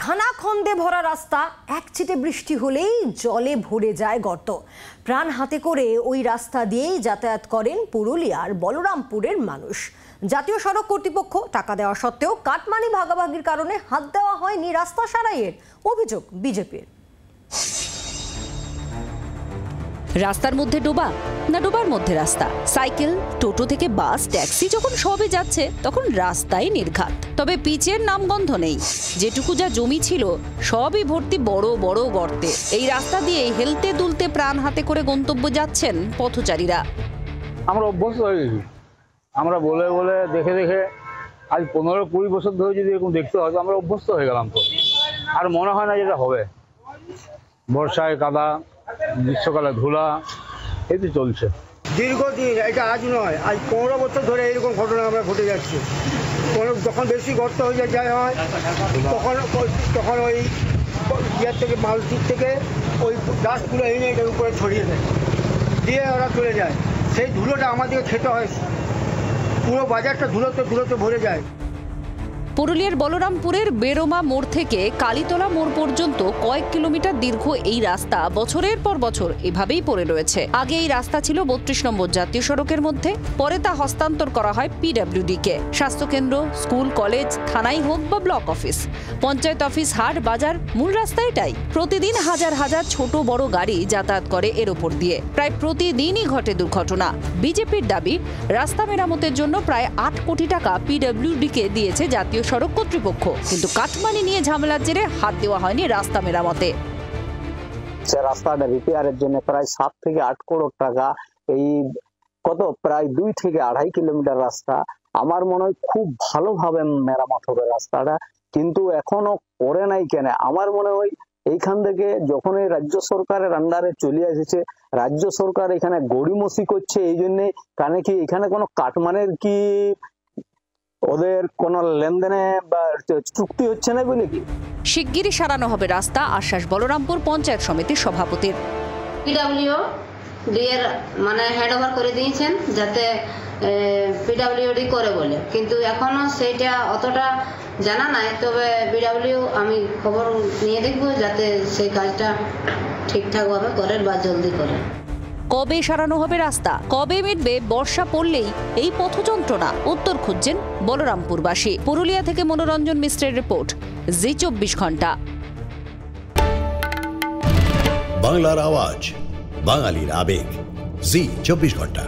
খানাখন্দে ভরা রাস্তা, এক ছিটে বৃষ্টি হলেই জলে ভরে যায় গর্ত। প্রাণ হাতে করে ওই রাস্তা দিয়েই যাতায়াত করেন পুরুলিয়ার বলরামপুরের মানুষ। জাতীয় সড়ক কর্তৃপক্ষ টাকা দেওয়া সত্ত্বেও কাটমানি ভাগাভাগির কারণে হাত দেওয়া হয়নি রাস্তা সারাইয়ের অভিযোগ বিজেপির। রাস্তার মধ্যে ডোবা না ডোবার মধ্যে রাস্তা, সাইকেল, টোটো থেকে বাস, ট্যাক্সি যখন সবে যাচ্ছে তখন রাস্তাই নির্ঘাত। তবে পিচের নামগন্ধ নেই। যেটুকু যা জমি ছিল সবই ভর্তি বড় বড় গর্তে। এই রাস্তা দিয়ে হেলতে দুলতে প্রাণ হাতে করে গন্তব্য যাচ্ছেন পথচারীরা। আমরা অভ্যস্ত হয়ে গেছি। আমরা বলে বলে দেখে দেখে আজ 15-20 বছর ধরে যদি এরকম দেখতে হয় আমরা অভ্যস্ত হয়ে গেলাম। তো আর মনে হয় না যেটা হবে। বর্ষায় কাদা, গ্রীষ্মকালে ধুলা, এই তো চলছে দীর্ঘদিন। এটা আজ নয়, আজ 15 বছর ধরে এইরকম ঘটনা আমরা ঘটে যাচ্ছে। যখন বেশি গর্ত হয়ে যায় হয় তখন ওই ইয়ার থেকে মালদ্বীপ থেকে ওই ডাস্টগুলো এনে এটার উপরে ছড়িয়ে দেয়, দিয়ে ওরা চলে যায়। সেই ধুলোটা আমাদেরকে খেতে হয়। পুরো বাজারটা ধুলোতে ভরে যায়। পুরুলিয়ার বলরামপুরের বেরোমা মোড় থেকে কালীতলা মোড় পর্যন্ত কয়েক কিলোমিটার দীর্ঘ এই রাস্তা বছরের পর বছর এভাবেই পড়ে রয়েছে। আগে এই রাস্তা ছিল 32 নম্বর জাতীয় সড়কের মধ্যে, পরে তা হস্তান্তর করা হয় PWD কে। স্বাস্থ্যকেন্দ্র, স্কুল, কলেজ, থানাই হোক বা ব্লক অফিস, পঞ্চায়েত অফিস, হাট, বাজার, মূল রাস্তা এটাই। প্রতিদিন হাজার হাজার ছোট বড় গাড়ি যাতায়াত করে এর ওপর দিয়ে। প্রায় প্রতিদিনই ঘটে দুর্ঘটনা। বিজেপির দাবি, রাস্তা মেরামতের জন্য প্রায় 8 কোটি টাকা PWD কে দিয়েছে জাতীয় সড়ক কর্তৃপক্ষ, কিন্তু কাটমানি নিয়ে ঝামেলার জেরে হাত দেওয়া হয়নি রাস্তা মেরামতে। রাস্তাটা রিপেয়ারের জন্য প্রায় 7 থেকে 8 করোড় টাকা, এই প্রায় 2 থেকে 2.5 কিলোমিটার রাস্তা আমার মনে হয় খুব ভালোভাবে মেরামত হবে রাস্তাটা, কিন্তু এখনো করে নাই কেন? আমার মনে হয় এইখান থেকে যখন এই রাজ্য সরকারের আন্ডারে চলে এসেছে, রাজ্য সরকার এখানে গড়িমসি করছে, এই জন্যে কারণ কি এখানে কোনো কাটমানের কি ওদের কোন লেনদেনে বা চুক্তি হচ্ছে না বলে কি? শিগগিরই সারানো হবে রাস্তা, আশ্বাস বলরামপুর পঞ্চায়েত সমিতির সভাপতির। PWD এর হ্যান্ড ওভার করে দিয়েছেন যাতে PWD করে বলে, কিন্তু এখনো সেইটা অতটা জানা নাই। তবে PWD আমি খবর নিয়ে দেখবো যাতে সেই কাজটা ঠিকঠাকভাবে করে বা জলদি করে। কবে সারানো হবে রাস্তা, কবে মিটবে বর্ষা পড়লেই এই পথ যন্ত্রণা? উত্তর খুঁজছেন বলরামপুরবাসী। পুরুলিয়া থেকে মনোরঞ্জন মিশ্রের রিপোর্ট, জি 24 ঘন্টা। বাংলার আওয়াজ, বাঙালির আবেগ, জি 24 ঘন্টা।